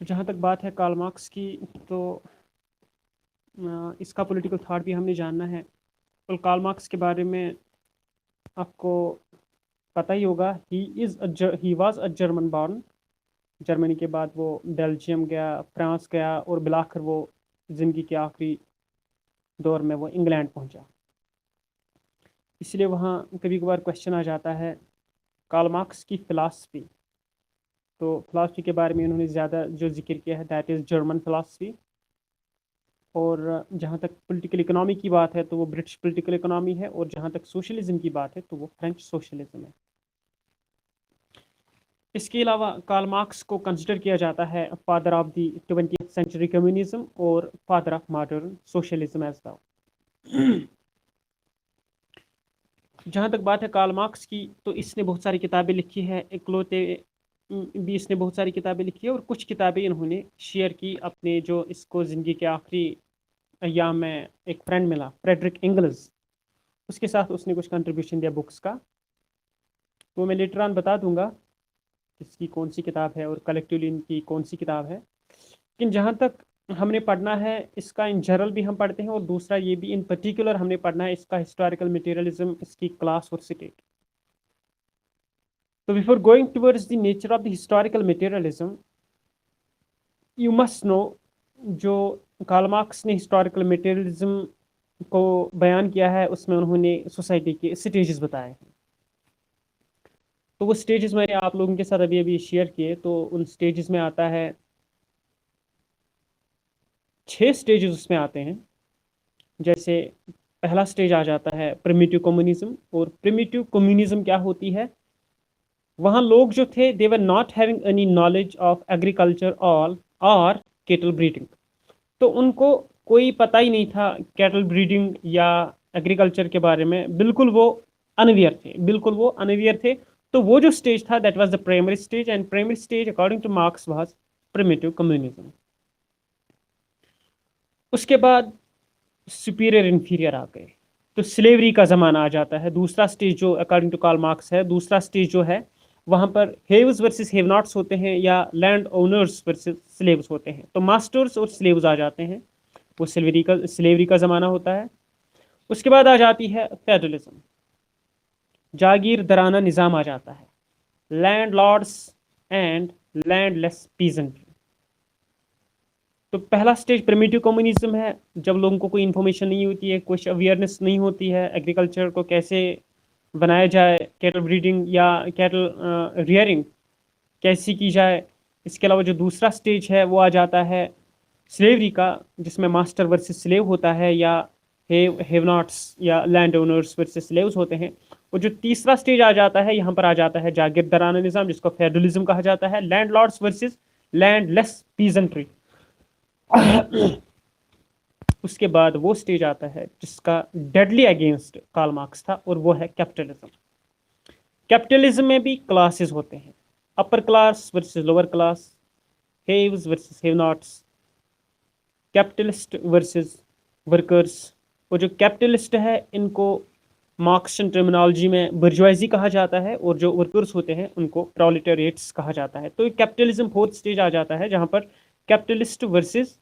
तो जहाँ तक बात है कार्ल मार्क्स की, तो इसका पॉलिटिकल थॉट भी हमने जानना है। तो कार्ल मार्क्स के बारे में आपको पता ही होगा, he was a German born. Germany के बाद वो बेल्जियम गया, फ्रांस गया, और बिलाकर वो ज़िंदगी के आखिरी दौर में वो इंग्लैंड पहुंचा। इसलिए वहाँ कभी कभार क्वेश्चन आ जाता है कार्ल मार्क्स की फ़िलासफ़ी। तो फ़िलासफ़ी के बारे में उन्होंने ज़्यादा जो जिक्र किया है दैट इज़ जर्मन फ़िलासफ़ी। और जहाँ तक पॉलिटिकल इकोनॉमी की बात है तो वो ब्रिटिश पॉलिटिकल इकोनॉमी है, और जहाँ तक सोशलिज्म की बात है तो वो फ्रेंच सोशलिज्म है। इसके अलावा कार्ल मार्क्स को कंसिडर किया जाता है father of the 20th century communism और father of modern socialism as well. जहाँ तक बात है कार्ल मार्क्स की, तो इसने बहुत सारी किताबें लिखी है, इकलौते भी इसने बहुत सारी किताबें लिखी है, और कुछ किताबें इन्होंने शेयर की अपने जो इसको ज़िंदगी के आखिरी अय्याम में एक फ्रेंड मिला, फ्रेडरिक एंगल्स, उसके साथ उसने कुछ कंट्रीब्यूशन दिया बुक्स का। तो मैं लेटर ऑन बता दूंगा इसकी कौन सी किताब है और कलेक्टिवली इनकी कौन सी किताब है। लेकिन जहाँ तक हमने पढ़ना है इसका इन जनरल भी हम पढ़ते हैं, और दूसरा ये भी इन पर्टिकुलर हमने पढ़ना है इसका हिस्टोरिकल मटेरियलिज्म, इसकी क्लास और स्टेट। तो before going towards the nature of the historical materialism, you must know जो कार्ल मार्क्स ने हिस्टोरिकल मटेरियलिज्म को बयान किया है उसमें उन्होंने सोसाइटी के स्टेजेस बताए हैं। तो वो स्टेजेस मैंने आप लोगों के साथ अभी अभी शेयर किए। तो उन स्टेजेस में आता है 6 स्टेजेस उसमें आते हैं। जैसे पहला स्टेज आ जाता है प्रिमिटिव कम्युनिज्म। और प्रिमिटिव कम्युनिज्म क्या होती है, वहाँ लोग जो थे they were not having any knowledge of agriculture और केटल ब्रीडिंग। तो उनको कोई पता ही नहीं था कैटल ब्रीडिंग या एग्रीकल्चर के बारे में, बिल्कुल वो अनअवेयर थे, बिल्कुल वो अनअवेयर थे। तो वो जो स्टेज था that was the primary stage, and primary stage according two marks was primitive communism. उसके बाद सुपीरियर इन्फीरियर आ गए, तो स्लेवरी का ज़माना आ जाता है। दूसरा स्टेज जो अकॉर्डिंग टू कार्ल मार्क्स है, दूसरा स्टेज जो है वहाँ पर हेव्स वर्सेस हेव नॉट्स होते हैं, या लैंड ओनर्स वर्सेस स्लेव्स होते हैं। तो मास्टर्स और स्लेव्स आ जाते हैं, वो स्लेवरी का ज़माना होता है। उसके बाद आ जाती है फेडरलिज्म, जागीर दराना निज़ाम आ जाता है, landlords and landless peasantry. तो पहला स्टेज प्रिमिटिव कम्युनिज्म है, जब लोगों को कोई इन्फॉर्मेशन नहीं होती है, कुछ अवेयरनेस नहीं होती है एग्रीकल्चर को कैसे बनाया जाए, कैटल ब्रीडिंग या कैटल रियरिंग कैसी की जाए। इसके अलावा जो दूसरा स्टेज है वो आ जाता है स्लेवरी का, जिसमें मास्टर वर्सेस स्लेव होता है, या हैव नॉट्स या लैंड ओनर्स वर्सेस स्लेव्स होते हैं। और जो तीसरा स्टेज आ जाता है यहाँ पर आ जाता है जागीरदाराना निज़ाम, जिसको फेडरलिज्म कहा जाता है, landlords versus landless peasantry. उसके बाद वो स्टेज आता है जिसका डेडली अगेंस्ट कार्ल मार्क्स था, और वो है कैपिटलिज्म। कैपिटलिज्म में भी क्लासेस होते हैं, upper class versus lower class, haves versus have nots, capitalist versus workers. और जो कैपिटलिस्ट है इनको मार्क्सियन टर्मिनोलॉजी में बुर्जुआजी कहा जाता है, और जो वर्कर्स होते हैं उनको प्रोलेटारिएट्स कहा जाता है। तो कैपिटलिज्म फोर्थ स्टेज आ जाता है, जहाँ पर कैपिटलिस्ट वर्सेस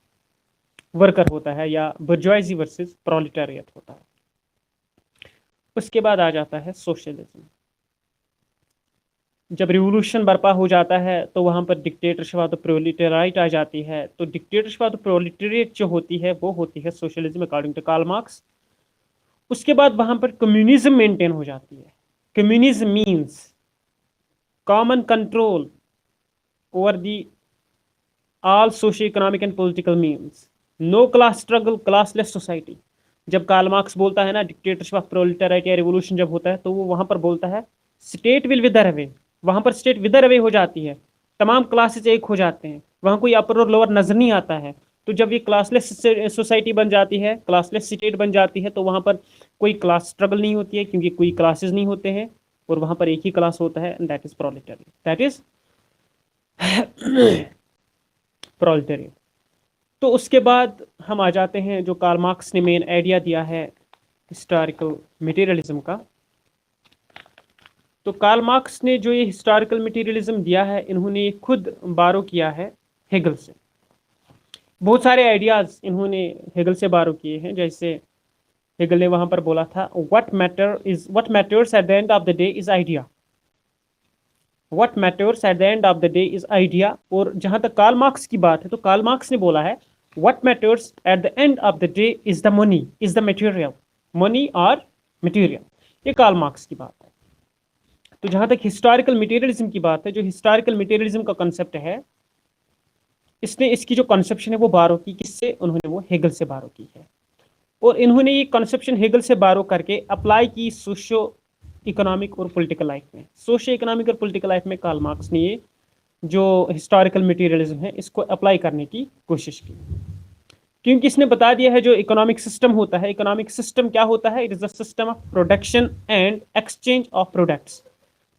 वर्कर होता है, या बुर्जुआजी वर्सेस प्रोलेटारिएट होता है। उसके बाद आ जाता है सोशलिज्म। जब रिवोल्यूशन बर्पा हो जाता है तो वहाँ पर डिक्टेटरशिप ऑफ द प्रोलेटारिएट आ जाती है। तो डिक्टेटरशिप ऑफ द प्रोलेटारिएट जो होती है वो होती है socialism according to Karl Marx. उसके बाद वहाँ पर कम्युनिज्म मेंटेन हो जाती है। Communism means common control over the all socio economic and political means, no class struggle, classless society. जब कार्ल मार्क्स बोलता है ना डिक्टेटरशिप ऑफ प्रोलेटारिएट या रिवोल्यूशन जब होता है, तो वो वहाँ पर बोलता है स्टेट विल विदर अवे। वहाँ पर स्टेट विदर अवे हो जाती है, तमाम क्लासेस एक हो जाते हैं, वहाँ कोई अपर और लोअर नजर नहीं आता है। तो जब ये क्लासलेस सोसाइटी बन जाती है, क्लासलेस स्टेट बन जाती है, तो वहाँ पर कोई क्लास स्ट्रगल नहीं होती है, क्योंकि कोई क्लासेस नहीं होते हैं, और वहाँ पर एक ही क्लास होता है, दैट इज प्रोलेटारिएट, दैट इज प्रोलेटारिएट। तो उसके बाद हम आ जाते हैं जो कार्ल मार्क्स ने मेन आइडिया दिया है हिस्टोरिकल मटेरियलिज्म का। तो कार्ल मार्क्स ने जो ये हिस्टोरिकल मटेरियलिज्म दिया है, इन्होंने खुद बारो किया है हेगल से। बहुत सारे आइडियाज इन्होंने हेगल से बारो किए हैं। जैसे हेगल ने वहां पर बोला था what matters eight the end of the day is idea, what matters eight the end of the day is idea. और जहां तक कार्ल मार्क्स की बात है तो कार्ल मार्क्स ने बोला है what matters eight the end of the day is the money, is the material, money और मटेरियल। ये कार्ल मार्क्स की बात है। तो जहां तक हिस्टोरिकल मटेरियलिज्म की बात है, जो हिस्टोरिकल मटेरियलिज्म का कॉन्सेप्ट है, इसने इसकी जो कॉन्सेप्शन है वो बारो की किससे, उन्होंने वो हेगल से बारो की है। और इन्होंने ये कॉन्सेप्शन हेगल से बारो करके अप्लाई की सोशियो इकोनॉमिक और पॉलिटिकल लाइफ में। सोशियो इकोनॉमिक और पॉलिटिकल लाइफ में कार्ल मार्क्स ने ये जो हिस्टोरिकल मटेरियलिज्म है इसको अप्लाई करने की कोशिश की। क्योंकि इसने बता दिया है जो इकोनॉमिक सिस्टम होता है, इकोनॉमिक सिस्टम क्या होता है, it is the system of production and exchange of products.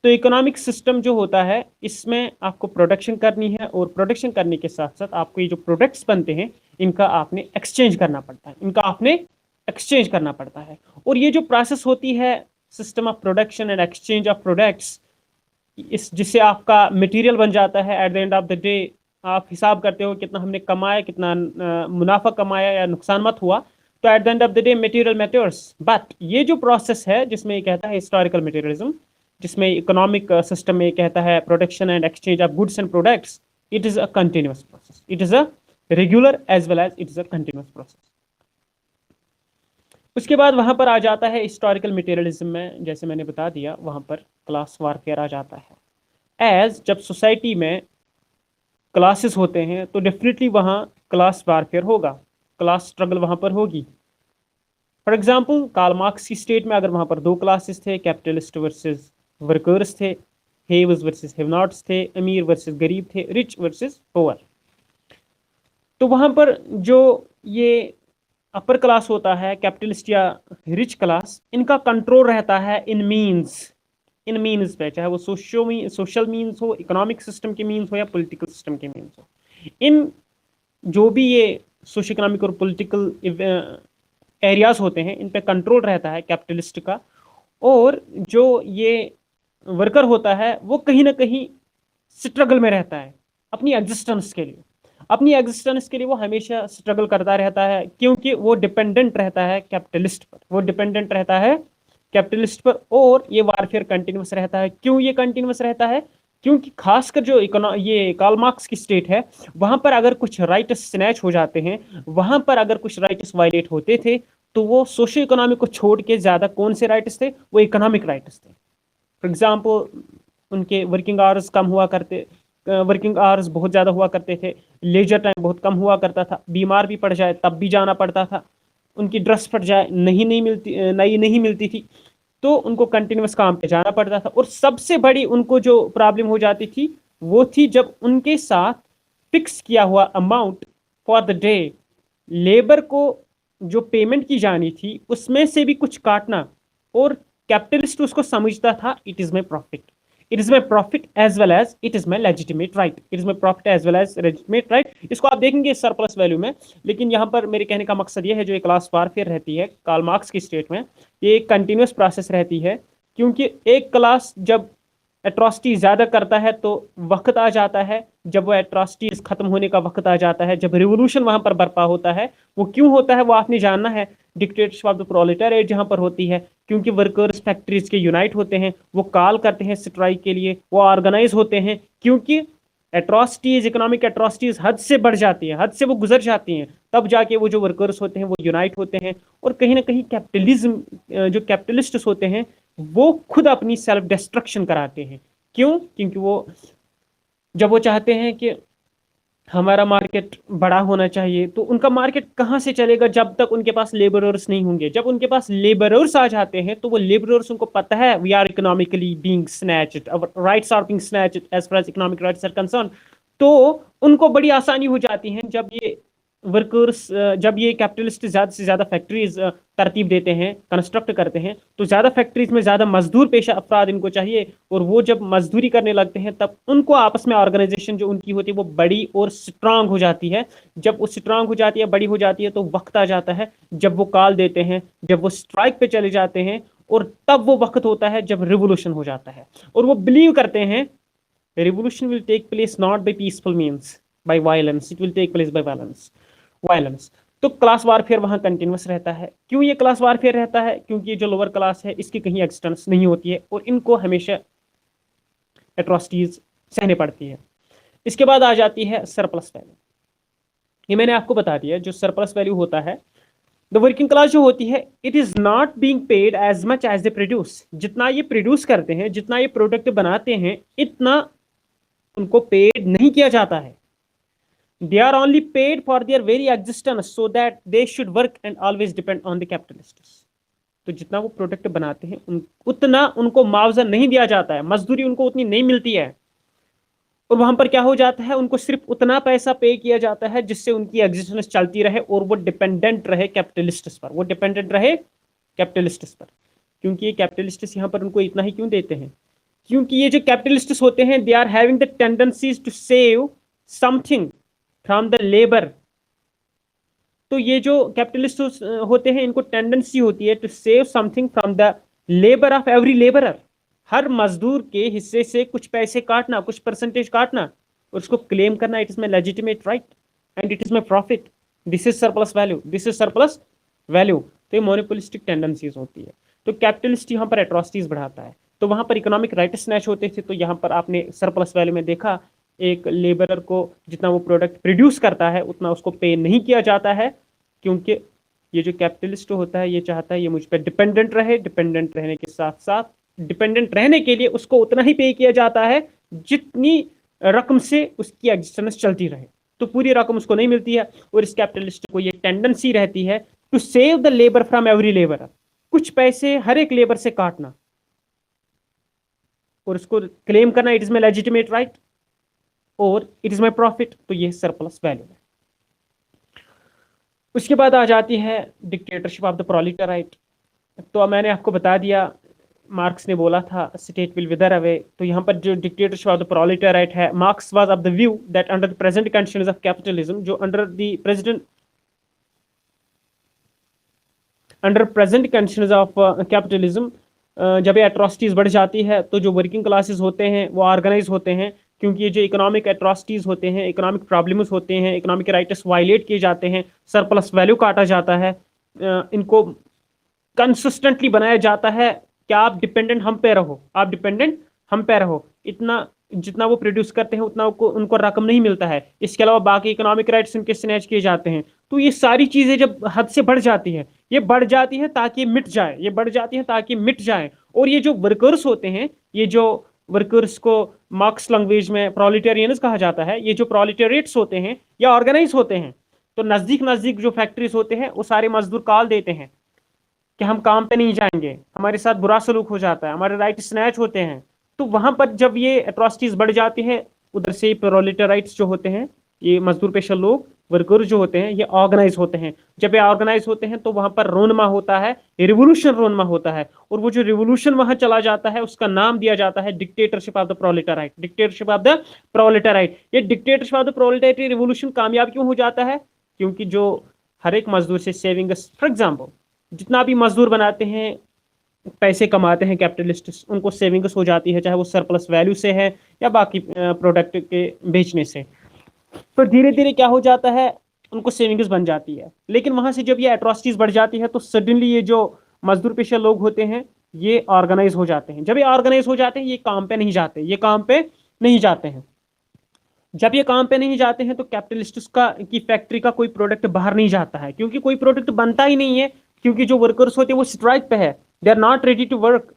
तो इकोनॉमिक सिस्टम जो होता है इसमें आपको प्रोडक्शन करनी है और प्रोडक्शन करने के साथ साथ आपको ये जो प्रोडक्ट्स बनते हैं इनका आपने एक्सचेंज करना पड़ता है, इनका आपने एक्सचेंज करना पड़ता है। और ये जो प्रोसेस होती है system of production and exchange of products, इस जिससे आपका मटेरियल बन जाता है। Eight the end of the day आप हिसाब करते हो कितना हमने कमाया, कितना मुनाफा कमाया या नुकसान मत हुआ। तो at the end of the day material matters. But ये जो प्रोसेस है जिसमें ये कहता है हिस्टोरिकल मटेरियलिज्म, जिसमें इकोनॉमिक सिस्टम में कहता है production and exchange of goods and products, it is a continuous process, it is a regular as well as it is a continuous process. उसके बाद वहां पर आ जाता है हिस्टोरिकल मटेरियलिज्म में, जैसे मैंने बता दिया वहां पर क्लास वारफेयर आ जाता है। एज जब सोसाइटी में क्लासेस होते हैं तो डेफिनेटली वहाँ क्लास वारफेयर होगा, क्लास स्ट्रगल वहाँ पर होगी। फॉर एग्जांपल कार्ल मार्क्स की स्टेट में अगर वहाँ पर दो क्लासेस थे, कैपिटलिस्ट वर्सेस वर्कर्स थे, हेव्स वर्सेस हैव नॉट्स थे, अमीर वर्सेस गरीब थे, रिच वर्सेस पुअर। तो वहाँ पर जो ये अपर क्लास होता है, कैपिटलिस्ट या रिच क्लास, इनका कंट्रोल रहता है इन मीन्स पे, चाहे वो सोशल मीन्स हो, इकोनॉमिक सिस्टम के मीन्स हो या पॉलिटिकल सिस्टम के मीन्स हो। इन जो भी ये सोशल इकोनॉमिक और पॉलिटिकल एरियाज होते हैं इन पे कंट्रोल रहता है कैपिटलिस्ट का। और जो ये वर्कर होता है वो कहीं ना कहीं स्ट्रगल में रहता है अपनी एग्जिस्टेंस के लिए, अपनी एग्जिस्टेंस के लिए वो हमेशा स्ट्रगल करता रहता है, क्योंकि वो डिपेंडेंट रहता है कैपिटलिस्ट पर, वो डिपेंडेंट रहता है कैपिटलिस्ट पर। और ये वारफेयर कंटिन्यूस रहता है। क्यों ये कंटिन्यूस रहता है? क्योंकि खासकर जो ये कार्ल मार्क्स की स्टेट है वहां पर अगर कुछ राइट्स स्नैच हो जाते हैं, वहां पर अगर कुछ राइट्स वायलेट होते थे तो वो सोशो इकोनॉमिक को छोड़ के ज्यादा कौन से राइट्स थे, वो इकोनॉमिक राइट्स थे। फॉर एग्जाम्पल उनके वर्किंग आवर्स कम हुआ करते, वर्किंग आवर्स बहुत ज़्यादा हुआ करते थे, लेजर टाइम बहुत कम हुआ करता था, बीमार भी पड़ जाए तब भी जाना पड़ता था, उनकी ड्रेस फट जाए नहीं मिलती थी तो उनको कंटिन्यूस काम पे जाना पड़ता था। और सबसे बड़ी उनको जो प्रॉब्लम हो जाती थी वो थी जब उनके साथ फिक्स किया हुआ amount for the day labour को जो पेमेंट की जानी थी उसमें से भी कुछ काटना। और कैपिटलिस्ट उसको समझता था it is my profit, it is my profit as well as it is my legitimate right, it is my profit as well as legitimate right. इसको आप देखेंगे सरप्लस वैल्यू में। लेकिन यहाँ पर मेरे कहने का मकसद ये है जो एक क्लास वारफेयर रहती है कार्ल मार्क्स की स्टेट में, ये एक कंटिन्यूस प्रोसेस रहती है। क्योंकि एक क्लास जब एट्रॉसिटी ज़्यादा करता है तो वक्त आ जाता है, जब वो एट्रॉसिटीज खत्म होने का वक्त आ जाता है, जब रिवोल्यूशन वहां पर बर्पा होता है। वो क्यों होता है वो आपने जानना है। डिक्टेटरशिप ऑफ द प्रोलेटारिएट जहां पर होती है, क्योंकि वर्कर्स फैक्ट्रीज के यूनाइट होते हैं, वो कॉल करते हैं स्ट्राइक के लिए, वो ऑर्गेनाइज होते हैं, क्योंकि एट्रॉसिटीज, इकोनॉमिक एट्रॉसिटीज हद से बढ़ जाती है, हद से वो गुजर जाती हैं, तब जाके वो जो वर्कर्स होते हैं वो यूनाइट होते हैं। और कहीं ना कहीं कैपिटलिज्म, जो कैपिटलिस्ट्स होते हैं वो खुद अपनी सेल्फ डिस्ट्रक्शन कराते हैं। क्यों? क्योंकि वो जब वो चाहते हैं कि हमारा मार्केट बड़ा होना चाहिए, तो उनका मार्केट कहाँ से चलेगा जब तक उनके पास लेबरर्स नहीं होंगे। जब उनके पास लेबरर्स आ जाते हैं तो वो लेबरर्स, उनको पता है we are economically being snatched, our rights are being snatched as far as economic rights are concern. तो उनको बड़ी आसानी हो जाती है जब ये वर्कर्स, जब ये कैपिटलिस्ट ज़्यादा से ज़्यादा फैक्ट्रीज तरतीब देते हैं, कंस्ट्रक्ट करते हैं, तो ज़्यादा फैक्ट्रीज में ज़्यादा मजदूर पेशा अफराद इनको चाहिए। और वो जब मजदूरी करने लगते हैं तब उनको आपस में ऑर्गेनाइजेशन जो उनकी होती है वो बड़ी और स्ट्रांग हो जाती है। जब वो स्ट्रांग हो जाती है, बड़ी हो जाती है, तो वक्त आ जाता है जब वो कॉल देते हैं, जब वो स्ट्राइक पे चले जाते हैं। और तब वो वक्त होता है जब रिवोल्यूशन हो जाता है। और वो बिलीव करते हैं revolution will take place not by peaceful means by violence, it will take place by violence. तो क्लास वारफेयर वहां कंटिन्यूस रहता है। क्यों ये क्लास वारफेयर रहता है? क्योंकि ये जो लोअर क्लास है इसकी कहीं एक्सटेंस नहीं होती है और इनको हमेशा एट्रोसिटीज सहने पड़ती है। इसके बाद आ जाती है सरप्लस वैल्यू। ये मैंने आपको बता दिया, जो सरप्लस वैल्यू होता है, द वर्किंग क्लास जो होती है, it is not being paid as much as they produce. जितना ये प्रोड्यूस करते हैं, जितना ये प्रोडक्ट बनाते हैं, इतना उनको पेड नहीं किया जाता है। They are only paid for their very existence, so that they should work and always depend on the capitalists. तो जितना वो प्रोडक्ट बनाते हैं उतना उनको मुआवजा नहीं दिया जाता है, मजदूरी उनको उतनी नहीं मिलती है, और वहां पर क्या हो जाता है, उनको सिर्फ उतना पैसा पे किया जाता है जिससे उनकी एग्जिस्टेंस चलती रहे और वो डिपेंडेंट रहे कैपिटलिस्ट्स पर, वो डिपेंडेंट रहे कैपिटलिस्ट्स पर। क्योंकि ये कैपिटलिस्ट्स यहाँ पर उनको इतना ही क्यों देते हैं? क्योंकि ये जो कैपिटलिस्ट्स होते हैं, they are having the tendencies to save something from the labour. तो ये जो कैपिटलिस्ट होते हैं, इनको टेंडेंसी होती है to save something from the labour of every labourer. हर मजदूर के हिस्से से कुछ पैसे काटना, कुछ परसेंटेज काटना और उसको क्लेम करना, it is my legitimate right and it is my profit. This is surplus value, this is surplus value. तो ये मोनोपोलिस्टिक टेंडेंसीज होती है। तो कैपिटलिस्ट यहाँ पर एट्रोसिटीज बढ़ाता है। तो वहां पर इकोनॉमिक राइट स्नैच होते थे। तो यहाँ पर आपने सरप्लस वैल्यू में देखा, एक लेबरर को जितना वो प्रोडक्ट प्रोड्यूस करता है उतना उसको पे नहीं किया जाता है, क्योंकि ये जो कैपिटलिस्ट होता है ये चाहता है ये मुझ पर डिपेंडेंट रहे। डिपेंडेंट रहने के साथ साथ डिपेंडेंट रहने के लिए उसको उतना ही पे किया जाता है जितनी रकम से उसकी एग्जिस्टेंस चलती रहे। तो पूरी रकम उसको नहीं मिलती है, और इस कैपिटलिस्ट को ये टेंडेंसी रहती है to save the labour from every labour. कुछ पैसे हर एक लेबर से काटना और उसको क्लेम करना, it is my legitimate right और इट इज माई प्रॉफिट। तो ये सरप्लस वैल्यू है। उसके बाद आ जाती है डिक्टेटरशिप ऑफ द प्रोलेटाराइट। तो मैंने आपको बता दिया, मार्क्स ने बोला था स्टेट विल विदर अवे। तो यहाँ पर जो डिक्टेटरशिप ऑफ द प्रोलेटाराइट है, Marx was of the view that under the present conditions of capitalism, जो under present conditions of capitalism जब ये एट्रोसिटीज बढ़ जाती है तो जो वर्किंग क्लासेस होते हैं वो ऑर्गेनाइज होते हैं। क्योंकि ये जो इकोनॉमिक एट्रोसिटीज होते हैं, इकोनॉमिक प्रॉब्लम्स होते हैं, इकोनॉमिक राइट्स वायलेट किए जाते हैं, सरप्लस वैल्यू काटा जाता है, इनको कंसिस्टेंटली बनाया जाता है कि आप डिपेंडेंट हम पे रहो, आप डिपेंडेंट हम पे रहो। इतना जितना वो प्रोड्यूस करते हैं उतना उनको रकम नहीं मिलता है। इसके अलावा बाकी इकोनॉमिक राइट्स उनके स्नैच किए जाते हैं। तो ये सारी चीजें जब हद से बढ़ जाती है, ये बढ़ जाती है ताकि मिट जाए, ये बढ़ जाती है ताकि मिट जाए। और ये जो वर्कर्स होते हैं, ये जो वर्कर्स को मार्क्स लैंग्वेज में प्रोलेटेरियंस कहा जाता है, ये जो प्रोलेटेरिएट्स होते हैं या ऑर्गेनाइज होते हैं, तो नजदीक नजदीक जो फैक्ट्रीज होते हैं वो सारे मजदूर कॉल देते हैं कि हम काम पे नहीं जाएंगे, हमारे साथ बुरा सलूक हो जाता है, हमारे राइट स्नैच होते हैं। तो वहां पर जब ये एट्रोसिटीज बढ़ जाती है, उधर से प्रोलेटाराइट्स जो होते हैं, ये मजदूर पेशा लोग, वर्कर जो होते हैं, ये ऑर्गेनाइज होते हैं। जब ये ऑर्गेनाइज होते हैं तो वहां पर रोनमा होता है, रिवोल्यूशन रोनमा होता है, और वो जो रिवोल्यूशन वहां चला जाता है उसका नाम दिया जाता है dictatorship of the proletariat. Dictatorship of the proletariat. ये dictatorship of the proletariat revolution कामयाब क्यों हो जाता है? क्योंकि जो हर एक मजदूर से सेविंग्स, फॉर एग्जाम्पल जितना भी मजदूर बनाते हैं, पैसे कमाते हैं कैपिटलिस्ट, उनको सेविंग्स हो जाती है, चाहे वो सरप्लस वैल्यू से है या बाकी प्रोडक्ट के बेचने से। तो धीरे धीरे क्या हो जाता है, उनको सेविंग्स बन जाती है। लेकिन वहां से जब ये एट्रोसिटीज बढ़ जाती है तो सडनली ये जो मजदूर पेशा लोग होते हैं ये ऑर्गेनाइज हो जाते हैं। जब ये ऑर्गेनाइज हो जाते हैं ये काम पे नहीं जाते, ये काम पे नहीं जाते हैं। जब ये काम पे नहीं जाते हैं तो कैपिटलिस्ट की फैक्ट्री का कोई प्रोडक्ट बाहर नहीं जाता है, क्योंकि कोई प्रोडक्ट बनता ही नहीं है। क्योंकि जो वर्कर्स होते हैं वो स्ट्राइक पे है, they are not ready to work,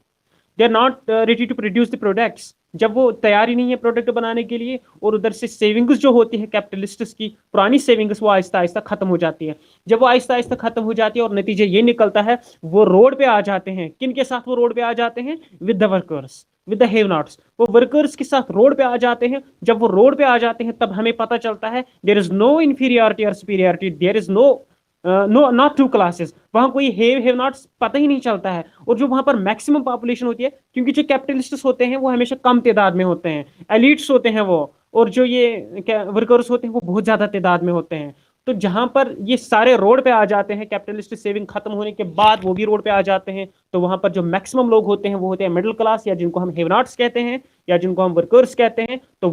they are not ready to produce the products. जब वो तैयार ही नहीं है प्रोडक्ट बनाने के लिए, और उधर से सेविंग्स जो होती है कैपिटलिस्ट्स की, पुरानी सेविंग्स, वो आहिस्ता आहिस्ता खत्म हो जाती है। जब वो आहिस्ता आहिस्ता खत्म हो जाती है और नतीजा ये निकलता है, वो रोड पे आ जाते हैं। किन के साथ वो रोड पे आ जाते हैं? With the workers, with the have nots. वो वर्कर्स के साथ रोड पे आ जाते हैं। जब वो रोड पे आ जाते हैं तब हमें पता चलता है देयर इज नो इंफीरियरिटी और superiority, there is no not two classes. वहां कोई हैव नॉट्स पता ही नहीं चलता है। और जो वहां पर मैक्सिमम पॉपुलेशन होती है, क्योंकि जो कैपिटलिस्ट्स होते हैं वो हमेशा कम तादाद में होते हैं, एलिट्स होते हैं वो, और जो ये वर्कर्स होते हैं वो बहुत ज्यादा तादाद में होते हैं। तो जहां पर ये सारे रोड पे आ जाते हैं, कैपिटलिस्ट सेविंग खत्म होने के बाद वो भी रोड पे आ जाते हैं, तो वहां पर जो मैक्सिमम लोग होते हैं वो होते हैं मिडिल क्लास, या जिनको हम हैव नॉट्स कहते हैं, या जिनको हम वर्कर्स कहते हैं। तो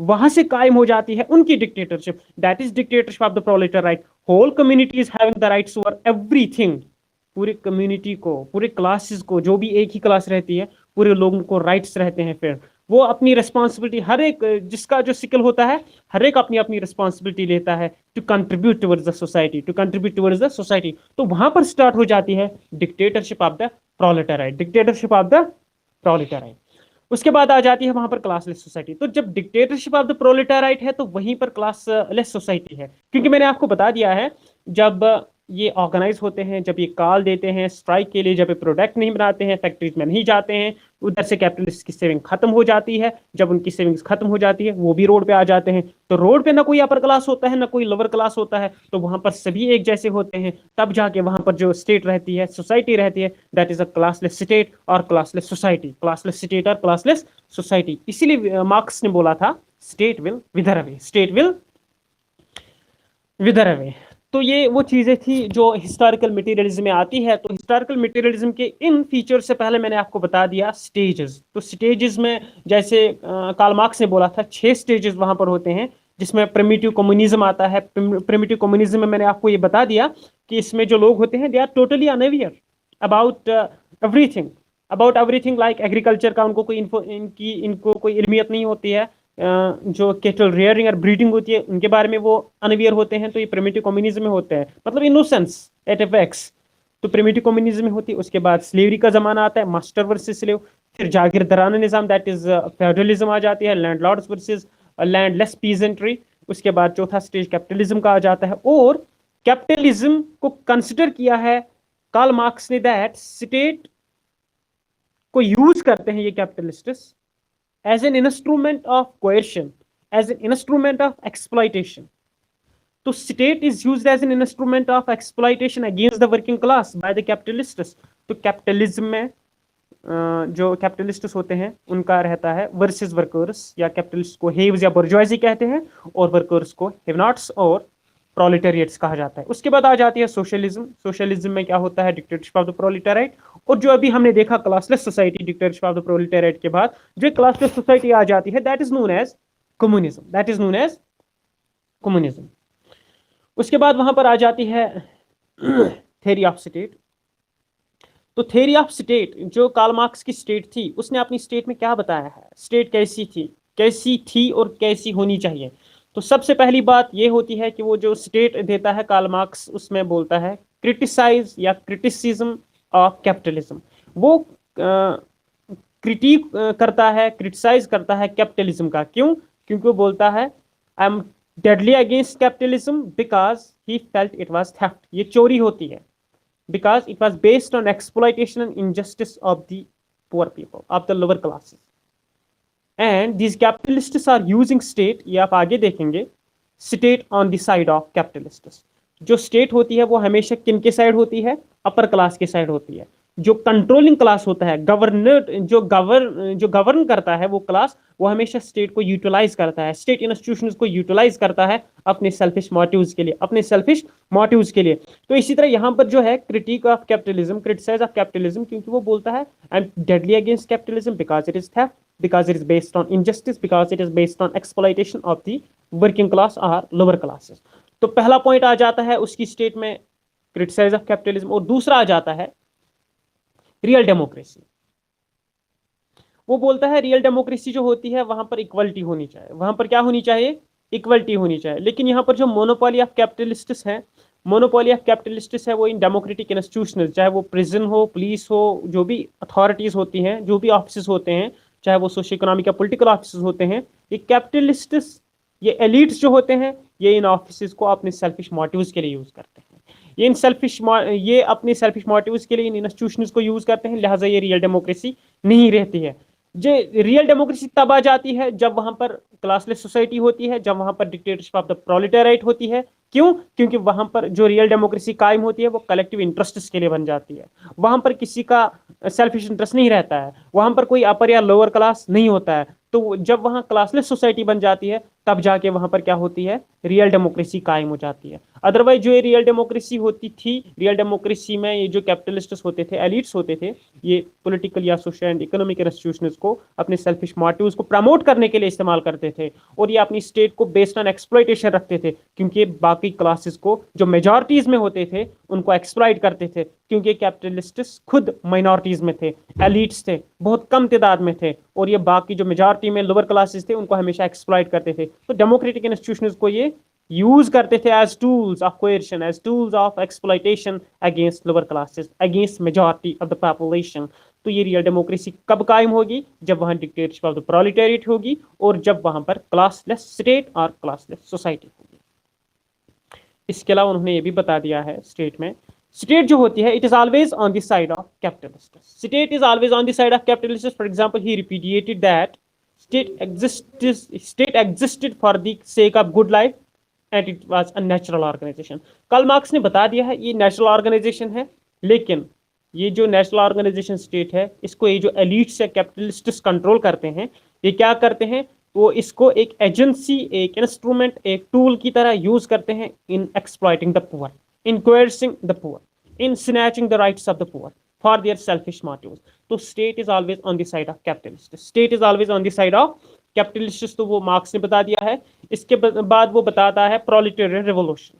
वहां से कायम हो जाती है उनकी dictatorship, that is dictatorship of the proletariat. Whole communities having the rights over everything, पूरी कम्युनिटी को, पूरे क्लासेस को, जो भी एक ही क्लास रहती है, पूरे लोगों को राइट्स रहते हैं। फिर वो अपनी रिस्पॉन्सिबिलिटी, हर एक जिसका जो स्किल होता है, हर एक अपनी अपनी रिस्पॉन्सिबिलिटी लेता है to contribute towards the society, to contribute towards the society. तो वहां पर स्टार्ट हो जाती है dictatorship of the proletariat, dictatorship of the proletariat. उसके बाद आ जाती है वहां पर क्लासलेस सोसाइटी। तो जब डिक्टेटरशिप ऑफ द प्रोलेटाराइट है तो वहीं पर क्लासलेस सोसाइटी है, क्योंकि मैंने आपको बता दिया है जब ये ऑर्गेनाइज होते हैं, जब ये कॉल देते हैं स्ट्राइक के लिए, जब ये प्रोडक्ट नहीं बनाते हैं, फैक्ट्रीज में नहीं जाते हैं, उधर से कैपिटलिस्ट की सेविंग खत्म हो जाती है। जब उनकी सेविंग्स खत्म हो जाती है वो भी रोड पे आ जाते हैं। तो रोड पे ना कोई अपर क्लास होता है ना कोई लोअर क्लास होता है, तो वहां पर सभी एक जैसे होते हैं। तब जाके वहां पर जो स्टेट रहती है, सोसाइटी रहती है, that is a classless state और क्लासलेस सोसाइटी, क्लासलेस स्टेट और क्लासलेस सोसाइटी। इसीलिए मार्क्स ने बोला था state will विदर away, state will विदर away. तो ये वो चीजें थी जो हिस्टोरिकल मटेरियलिज्म में आती है। तो हिस्टोरिकल मटेरियलिज्म के इन फीचर से पहले मैंने आपको बता दिया स्टेजेस। तो स्टेजेस में जैसे कार्ल मार्क्स ने बोला था 6 स्टेजेस वहां पर होते हैं, जिसमें प्रिमिटिव कम्युनिज्म आता है। प्रिमिटिव कम्युनिज्म में मैंने आपको ये बता दिया कि इसमें जो लोग होते हैं they are totally unaware about everything, about everything like agriculture का उनको कोई इनको कोई इल्मियत नहीं होती है। जो केटल रेयरिंग और ब्रीडिंग होती है उनके बारे में वो अनअवेयर होते हैं। तो ये प्रिमिटिव कम्युनिज्म में होते हैं, मतलब इनोसेंस एट इफेक्ट्स। तो प्रिमिटिव कम्युनिज्म में होती है। उसके बाद स्लेवरी का जमाना आता है, मास्टर वर्सेस स्लेव। फिर जागीरदाराना निजाम, दैट इज फेडरलिज्म आ जाती है, लैंडलॉर्ड्स वर्सेस लैंडलेस पीजेंट्री। उसके बाद चौथा स्टेज कैपिटलिज्म का आ जाता है। और कैपिटलिज्म को कंसिडर किया है कार्ल मार्क्स ने दैट स्टेट को यूज करते हैं ये capitalists as an instrument of coercion, as an instrument of exploitation. तो state is used as an instrument of exploitation against the working class by the capitalists. तो capitalism में जो capitalists होते हैं उनका रहता है वर्सेस वर्कर्स, या कैपिटलिस्ट को हेव्स या बुर्जुआजी कहते हैं, और वर्कर्स को हैव नॉट्स और प्रोलेटेरिएट्स कहा जाता है। उसके बाद आ जाती है सोशलिज्म। सोशलिज्म में क्या होता है? Dictatorship of the proletariat. और जो अभी हमने देखा classless society, dictatorship of the proletariat के बाद जो क्लासलेस सोसाइटी आ जाती है that is known as communism, that is known as communism. उसके बाद वहां पर आ जाती है थ्योरी ऑफ स्टेट। तो थ्योरी ऑफ स्टेट, जो कार्ल मार्क्स की स्टेट थी, उसने अपनी स्टेट में क्या बताया है, स्टेट कैसी थी और कैसी होनी चाहिए। तो सबसे पहली बात ये होती है कि वो जो स्टेट देता है कार्ल मार्क्स, उसमें बोलता है क्रिटिसाइज या क्रिटिसिज्म ऑफ कैपिटलिज्म। वो क्रिटिक करता है, क्रिटिसाइज करता है कैपिटलिज्म का। क्यों? क्योंकि वो बोलता है I am deadly against capitalism because he felt it was theft, ये चोरी होती है, because it was based on exploitation and injustice of the poor people, of the lower classes. And these capitalists are using state, ये आप आगे देखेंगे, state on the side of capitalists. जो state होती है वो हमेशा किन के साइड होती है? अपर क्लास के साइड होती है। जो कंट्रोलिंग क्लास होता है, गवर्नर, जो गवर्न करता है वो क्लास, वो हमेशा स्टेट को यूटिलाइज करता है, स्टेट इंस्टीट्यूशंस को यूटिलाइज करता है अपने सेल्फिश मोटिव्स के लिए, अपने सेल्फिश मोटिव्स के लिए। तो इसी तरह यहाँ पर जो है critic of capitalism, criticise of capitalism, क्योंकि वो बोलता है I am deadly against capitalism because it is theft, because it is based on injustice, because it is based on exploitation of the working class or lower classes. तो पहला point आ जाता है उसकी state में क्रिटिसाइज ऑफ कैपिटलिज्म। और दूसरा आ जाता है रियल डेमोक्रेसी। वो बोलता है रियल डेमोक्रेसी जो होती है वहां पर इक्वलिटी होनी चाहिए, वहां पर क्या होनी चाहिए? इक्वलिटी होनी चाहिए। लेकिन यहाँ पर जो मोनोपोली ऑफ कैपिटलिस्ट्स है, मोनोपोली ऑफ कैपिटलिस्ट्स है वो इन डेमोक्रेटिक इंस्टीट्यूशंस, चाहे वो प्रिजन हो, पुलिस हो, जो भी अथॉरिटीज होती हैं, जो भी ऑफिस होते हैं, चाहे वो सोशो इकोनॉमिक या पॉलिटिकल ऑफिस होते हैं, ये कैपिटलिस्ट्स, ये एलिट्स जो होते हैं, ये इन ऑफिस को अपने सेल्फिश मोटिव्स के लिए यूज करते हैं। ये अपने सेल्फिश मोटिव्स के लिए इन इंस्टीट्यूशंस को यूज करते हैं, लिहाजा ये रियल डेमोक्रेसी नहीं रहती है। जो रियल डेमोक्रेसी तब आ जाती है जब वहां पर क्लासलेस सोसाइटी होती है, जब वहां पर डिक्टेटरशिप ऑफ द प्रोलेटाराइट होती है। क्यों? क्योंकि वहां पर जो रियल डेमोक्रेसी कायम होती है वो कलेक्टिव इंटरेस्ट्स के लिए बन जाती है। वहां पर किसी का सेल्फिश इंटरेस्ट नहीं रहता है, वहां पर कोई अपर या लोअर क्लास नहीं होता है। तो जब वहां क्लासलेस सोसाइटी बन जाती है तब जाके वहां पर क्या होती है, रियल डेमोक्रेसी कायम हो जाती है। अदरवाइज जो ये रियल डेमोक्रेसी होती थी, रियल डेमोक्रेसी में ये जो कैपिटलिस्ट्स होते थे, एलिट्स होते थे, ये पॉलिटिकल या सोशल एंड इकोनॉमिक इंस्टीट्यूशंस को अपने सेल्फिश मोटिव्स को प्रमोट करने के लिए इस्तेमाल करते थे, और ये अपनी स्टेट को बेस्ड ऑन एक्सप्लॉइटेशन रखते थे, क्योंकि बाकी क्लासेस को जो मेजॉरिटीज में होते थे उनको एक्सप्लॉइट करते थे, क्योंकि कैपिटलिस्ट्स खुद माइनॉरिटीज में थे, एलिट्स थे, बहुत कम तादाद में थे, और ये बाकी जो मेजॉरिटी में लोअर क्लासेस थे उनको हमेशा एक्सप्लॉइट करते थे। तो डेमोक्रेटिक इंस्टीट्यूशंस को ये यूज करते थे as tools of coercion, as tools of exploitation against lower classes, against majority of the population. तो ये रियल डेमोक्रेसी कब कायम होगी, जब वहां डिक्टेटरशिप ऑफ द प्रोलेटेरिएट होगी, और जब वहां पर क्लासलेस स्टेट और क्लासलेस सोसाइटी होगी। इसके अलावा उन्होंने ये भी बता दिया है स्टेट में, स्टेट जो होती है it is always on the side of capitalist, state is always on the side of capitalist. For example he repudiated that state existed for the sake of good life and it was a natural organization। Karl Marx ने बता दिया है ये natural organisation है, लेकिन ये जो national organisation state है इसको ये जो एलिट्स या कैपिटलिस्ट्स कंट्रोल करते हैं, ये क्या करते हैं, वो इसको एक एजेंसी, एक इंस्ट्रूमेंट, एक टूल की तरह यूज करते हैं in exploiting the poor, in coercing the poor, in snatching the rights of the poor for their selfish motives। तो state is always on the side of capitalists, state is always on the side of capitalists। तो वो marks ने बता दिया है। इसके बाद वो बताता है प्रोलेटेरियन रिवोल्यूशन।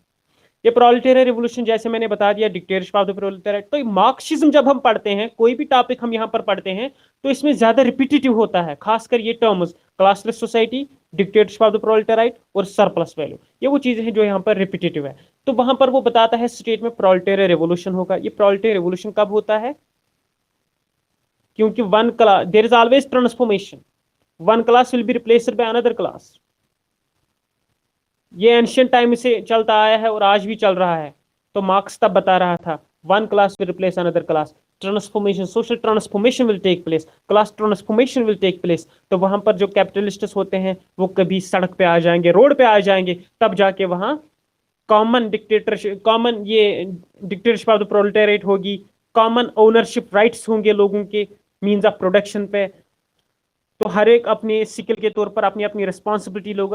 ये प्रोलेटेरियन रिवोल्यूशन जैसे मैंने बता दिया डिक्टेटरशिप ऑफ द प्रोलेटारिएट। तो मार्क्सिज्म जब हम पढ़ते हैं, कोई भी टॉपिक हम यहाँ पर पढ़ते हैं, तो इसमें ज्यादा रिपीटेटिव होता है, खासकर ये terms classless society, dictatorship of the proletariat और सरप्लस वैल्यू, ये वो चीजें हैं जो यहाँ पर रिपीटेटिव है। तो वहां पर वो बताता है स्टेट में प्रोलेटेरियन रिवोल्यूशन होगा। ये प्रोलेटेरियन रिवोल्यूशन कब होता है, क्योंकि one class, there is always transformation, one class will be replaced by another class. ये एंशियंट टाइम से चलता आया है और आज भी चल रहा है। तो मार्क्स तब बता रहा था one class will replace another class, transformation, social transformation will take place, class transformation will take place. तो वहां पर जो कैपिटलिस्ट्स होते हैं वो कभी सड़क पे आ जाएंगे, रोड पे आ जाएंगे, तब जाके वहां कॉमन डिक्टेटरशिप, कॉमन ये डिक्टेटरशिप ऑफ द प्रोलेटारिएट होगी, कॉमन ओनरशिप राइट्स होंगे लोगों के मींस ऑफ प्रोडक्शन पे। तो हर एक अपने स्किल के तौर पर अपनी अपनी रिस्पॉन्सिबिलिटी लोग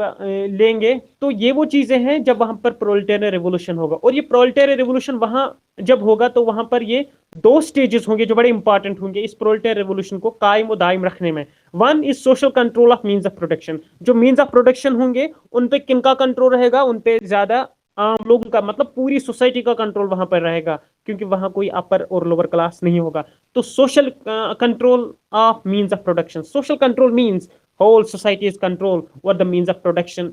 लेंगे। तो ये वो चीजें हैं जब वहां पर प्रोलेटेरियन रिवोल्यूशन होगा। और ये प्रोलेटेरियन रिवोल्यूशन वहां जब होगा तो वहां पर ये दो स्टेजेस होंगे जो बड़े इंपॉर्टेंट होंगे इस प्रोलेटेरियन रिवोल्यूशन को कायम और दायम रखने में। One is social control of means of production. जो मींस ऑफ प्रोडक्शन होंगे उन पे किनका कंट्रोल रहेगा, उन पे ज्यादा आम लोगों का, मतलब पूरी सोसाइटी का कंट्रोल वहां पर रहेगा, क्योंकि वहां कोई अपर और लोअर क्लास नहीं होगा। तो social control of means of production, social control means whole society is control over the means of production.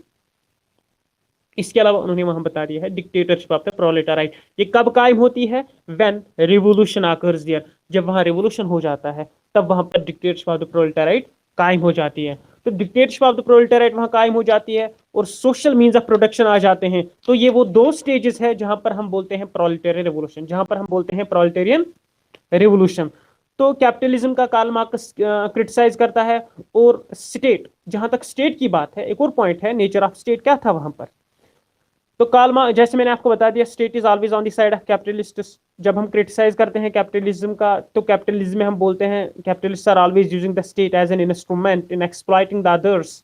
इसके अलावा उन्होंने वहां बता दिया है डिक्टेटरशिप ऑफ द प्रोलेटाराइट। ये कब कायम होती है, व्हेन रिवोल्यूशन आकर्स देयर, जब वहां रिवोल्यूशन हो जाता है तब वहां पर डिक्टेटरशिप ऑफ द प्रोलेटाराइट कायम हो जाती है। तो डिक्टेटरशिप ऑफ द प्रोलेटारिएट वहां कायम हो जाती है और सोशल मींस ऑफ प्रोडक्शन आ जाते हैं। तो ये वो दो स्टेजेस है जहां पर हम बोलते हैं प्रोलेटेरियन रिवोल्यूशन, जहां पर हम बोलते हैं प्रोलेटेरियन रिवोल्यूशन। तो कैपिटलिज्म का कार्ल मार्क्स क्रिटिसाइज करता है। और स्टेट, जहां तक स्टेट की बात है, एक और पॉइंट है नेचर ऑफ स्टेट क्या था वहां पर। तो कार्ल मार्क्स, जैसे मैंने आपको बता दिया, state is always on the side of capitalists. जब हम क्रिटिसाइज करते हैं कैपिटलिज्म का, तो कैपिटलिज्म में हम बोलते हैं capitalists are always using the state as an instrument in exploiting the others.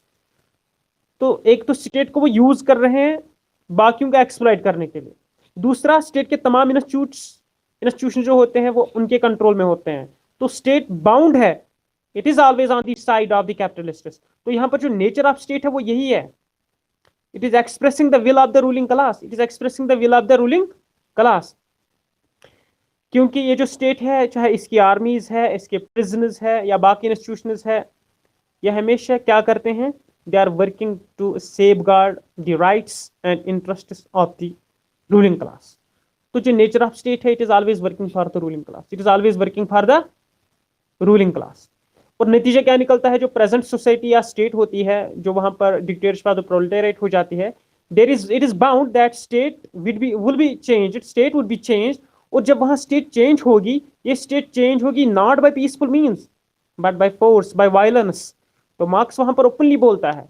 तो एक तो स्टेट को वो यूज कर रहे हैं बाकियों का एक्सप्लॉइट करने के लिए, दूसरा स्टेट के तमाम इंस्टीट्यूशन जो होते हैं वो उनके कंट्रोल में होते हैं। तो स्टेट बाउंड है, it is always on the side of the capitalists. तो यहां पर जो नेचर ऑफ स्टेट है वो यही है, it is expressing the will of the ruling class, it is expressing the will of the ruling class। क्योंकि ये जो स्टेट है, चाहे इसकी आर्मीज है, इसके प्रिजनर्स है या बाकी इंस्टीट्यूशंस है, ये हमेशा क्या करते हैं, they are working to safeguard the rights and interests of the ruling class. तो जो नेचर ऑफ स्टेट है, it is always working for the ruling class, it is always working for the ruling class. और नतीजा क्या निकलता है, जो present society या स्टेट होती है, जो वहां पर डिक्टेटरशिप ऑफ द प्रोलेटारिएट हो जाती है, it is bound that state will be changed, state would be changed. और जब वहां स्टेट चेंज होगी, ये स्टेट चेंज होगी not by peaceful means but by force, by violence. तो मार्क्स वहां पर ओपनली बोलता है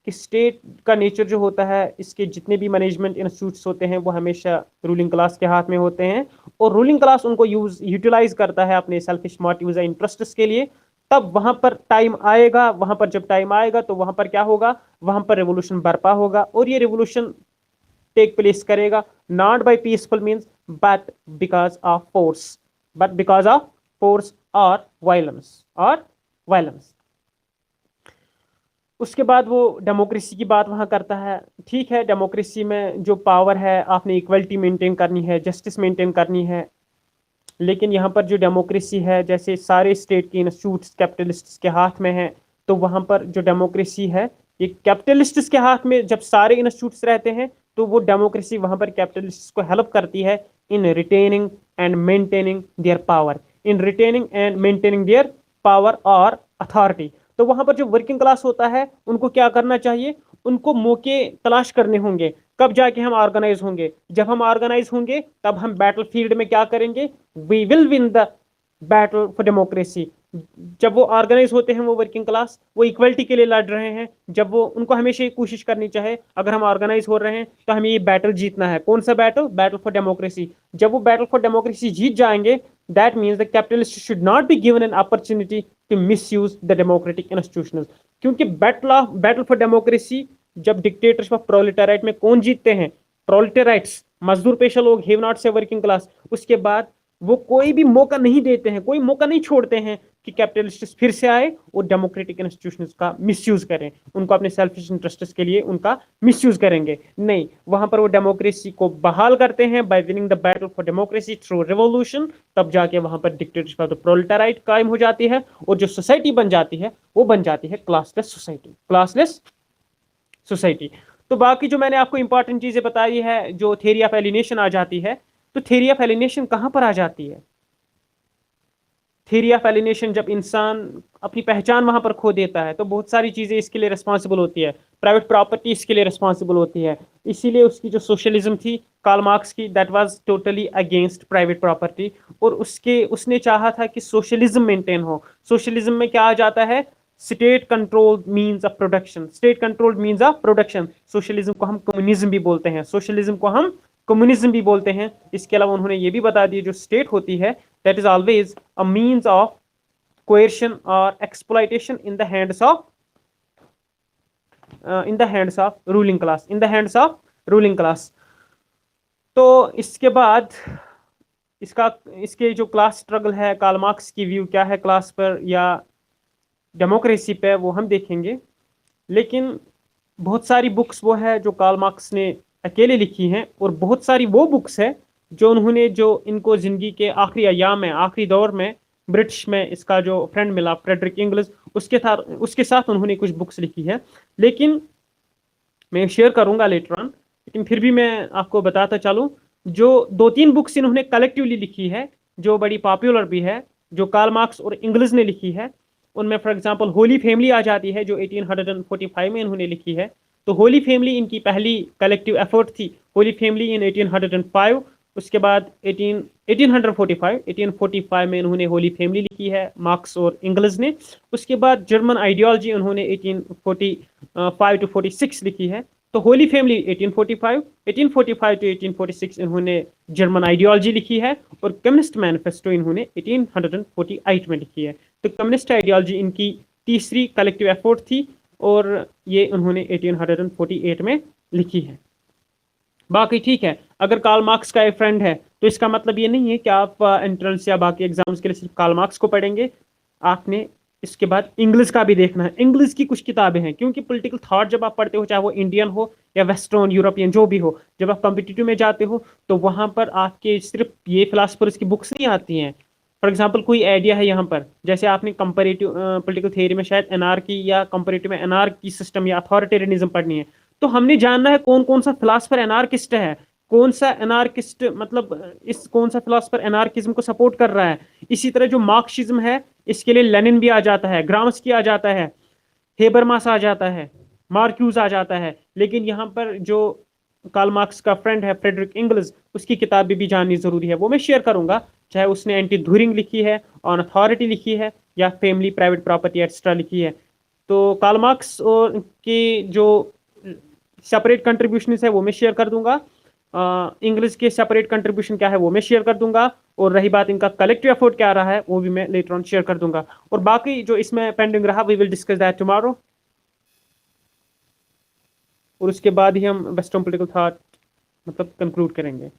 कि स्टेट का नेचर जो होता है, इसके जितने भी मैनेजमेंट इंस्टीट्यूट्स होते हैं वो हमेशा रूलिंग क्लास के हाथ में होते हैं, और रूलिंग क्लास उनको यूटिलाइज करता है अपने सेल्फिश मोटिव्स या इंटरेस्ट्स के लिए, तब वहां पर टाइम आएगा, वहां पर जब टाइम आएगा तो वहां पर क्या होगा, वहां पर रेवोल्यूशन बर्पा होगा, और ये रेवोल्यूशन टेक प्लेस करेगा not by peaceful means but because of force, but because of force और वायलेंस। उसके बाद वो डेमोक्रेसी की बात वहां करता है। ठीक है, डेमोक्रेसी में जो पावर है, आपने इक्वलिटी मेंटेन करनी है, जस्टिस मेंटेन करनी है, लेकिन यहाँ पर जो डेमोक्रेसी है, जैसे सारे स्टेट के इंस्टीट्यूट्स कैपिटलिस्ट्स के हाथ में है, तो वहाँ पर जो डेमोक्रेसी है ये कैपिटलिस्ट्स के हाथ में जब सारे इंस्टीट्यूट्स रहते हैं, तो वो डेमोक्रेसी वहाँ पर कैपिटलिस्ट्स को हेल्प करती है in retaining and maintaining their power, in retaining and maintaining their power और अथॉरिटी। तो वहां पर जो वर्किंग क्लास होता है उनको क्या करना चाहिए, उनको मौके तलाश करने होंगे, कब जाके हम ऑर्गेनाइज होंगे, जब हम ऑर्गेनाइज होंगे तब हम बैटल फील्ड में क्या करेंगे, we will win the battle for democracy. जब वो ऑर्गेनाइज होते हैं, वो वर्किंग क्लास, वो इक्वलिटी के लिए लड़ रहे हैं, जब वो, उनको हमेशा ये कोशिश करनी चाहिए अगर हम ऑर्गेनाइज हो रहे हैं तो हमें ये बैटल जीतना है। कौन सा बैटल, बैटल फॉर डेमोक्रेसी। जब वो बैटल फॉर डेमोक्रेसी जीत जाएंगे, that means the capitalist should not be given an opportunity to misuse the democratic institutions. क्योंकि बैटल फॉर डेमोक्रेसी, जब डिक्टेटरशिप ऑफ प्रोलेटाराइट में कौन जीतते हैं, प्रोलेटाराइट्स, मजदूर पेशा लोग, हैव नॉट से वर्किंग क्लास, उसके बाद वो कोई भी मौका नहीं देते हैं, कोई मौका नहीं छोड़ते हैं कि कैपिटलिस्ट फिर से आए और डेमोक्रेटिक इंस्टीट्यूशंस का मिसयूज करें, उनको अपने सेल्फिश इंटरेस्ट के लिए उनका मिसयूज करेंगे। नहीं, वहां पर वो डेमोक्रेसी को बहाल करते हैं bye winning the battle for democracy through revolution. तब जाके वहां पर डिक्टेटरशिप ऑफ द प्रोलेटाराइट कायम हो जाती है, और जो सोसाइटी बन जाती है वो बन जाती है क्लासलेस सोसाइटी, क्लासलेस सोसाइटी। तो बाकी जो मैंने आपको इंपॉर्टेंट चीजें बताई है, जो थ्योरी ऑफ एलिनेशन आ जाती है, तो थ्योरी ऑफ एलिनेशन कहां पर आ जाती है, थ्योरी ऑफ एलिनेशन जब इंसान अपनी पहचान वहां पर खो देता है, तो बहुत सारी चीजें इसके लिए रिस्पॉन्सिबल होती है, प्राइवेट प्रॉपर्टी इसके लिए रिस्पॉन्सिबल होती है। इसीलिए उसकी जो सोशलिज्म थी कार्ल मार्क्स की, that was totally against private property, और उसने चाहा था कि सोशलिज्म मेंटेन हो। सोशलिज्म में क्या आ जाता है, state control means of production, state control means of production. Socialism को हम कम्युनिज्म भी बोलते हैं, सोशलिज्म को हम कम्युनिज्म भी बोलते हैं। इसके अलावा उन्होंने ये भी बता दिया, जो स्टेट होती है that is always a means of coercion or exploitation in the hands of ruling class, in the hands of ruling class। तो इसके बाद इसके जो क्लास स्ट्रगल है, कार्ल मार्क्स की व्यू क्या है क्लास पर या डेमोक्रेसी पे, वो हम देखेंगे। लेकिन बहुत सारी बुक्स वो है जो कार्ल मार्क्स ने अकेले लिखी हैं, और बहुत सारी वो बुक्स है जो उन्होंने, जो इनको जिंदगी के आखिरी अयाम में, आखिरी दौर में ब्रिटिश में इसका जो फ्रेंड मिला फ्रेडरिक इंग्लिश, उसके साथ उन्होंने कुछ बुक्स लिखी है, लेकिन मैं शेयर करूंगा लेटर ऑन। लेकिन फिर भी मैं आपको बताता चलूं, जो 2-3 बुक्स इन्होंने कलेक्टिवली लिखी है जो बड़ी पॉपुलर भी है, जो कार्ल मार्क्स और इंग्लिश ने लिखी है, उनमें फॉर एग्जांपल होली फैमिली आ जाती है, जो 1845 में इन्होंने लिखी है। तो होली फैमिली इनकी पहली कलेक्टिव एफर्ट थी, होली फैमिली इन 1805। उसके बाद 1845 में इन्होंने होली फैमिली लिखी है मार्क्स और इंग्लिश ने। उसके बाद जर्मन आइडियोलॉजी उन्होंने 1845 टू 46 लिखी है। तो होली फैमिली 1845 टू 1846 इन्होंने जर्मन आइडियोलॉजी लिखी है, और कम्युनिस्ट मैनिफेस्टो इन्होंने 1848 में लिखी है। तो कम्युनिस्ट आइडियोलॉजी इनकी तीसरी कलेक्टिव एफर्ट थी, और ये उन्होंने 1848 में लिखी है। बाकी ठीक है, अगर कार्ल मार्क्स का एक फ्रेंड है तो इसका मतलब ये नहीं है कि आप एंट्रेंस या बाकी एग्जाम्स के लिए सिर्फ कार्ल मार्क्स को पढ़ेंगे, आपने इसके बाद इंग्लिश का भी देखना है। इंग्लिश की कुछ किताबें हैं, क्योंकि पॉलिटिकल थॉट जब आप पढ़ते हो, चाहे वो इंडियन हो या वेस्टर्न यूरोपियन जो भी हो, जब आप कॉम्पिटिटिव में जाते हो तो वहां पर आपके सिर्फ ये फिलासफर्स की बुक्स नहीं आती हैं। फॉर एग्जाम्पल कोई आइडिया है यहाँ पर, जैसे आपने कंपेरेटिव पॉलिटिकल थियरी में शायद एनार्की या कंपेरेटिव में एनार्की सिस्टम या अथॉरिटेरियनिज्म पढ़नी है, तो हमने जानना है कौन कौन सा फिलासफर एनार्किस्ट है, कौन सा एनार्किस्ट मतलब कौन सा फिलासफर एनार्किज्म को सपोर्ट कर रहा है। इसी तरह जो मार्क्सिज्म है, इसके लिए लेनिन भी आ जाता है, ग्राम्स्की आ जाता है, हेबरमास आ जाता है, मार्क्यूज आ जाता है। लेकिन यहाँ पर जो कार्ल मार्क्स का फ्रेंड है फ्रेडरिक इंग्लिश, उसकी किताबें भी जाननी जरूरी है, वो मैं शेयर करूंगा, चाहे उसने एंटी धूरिंग लिखी है, ऑन अथॉरिटी लिखी है, या फैमिली प्राइवेट प्रॉपर्टी एक्स्ट्रा लिखी है। तो कार्ल मार्क्स और की जो सेपरेट कंट्रीब्यूशन है वो मैं शेयर कर दूंगा, इंग्लिश के सेपरेट कंट्रीब्यूशन क्या है वो मैं शेयर कर दूंगा, और रही बात इनका कलेक्टिव एफर्ट क्या रहा है, वो भी मैं लेटर ऑन शेयर कर दूंगा। और बाकी जो इसमें पेंडिंग रहा, we will discuss that tomorrow. और उसके बाद ही हम वेस्टर्न पॉलिटिकल थॉट मतलब कंक्लूड करेंगे।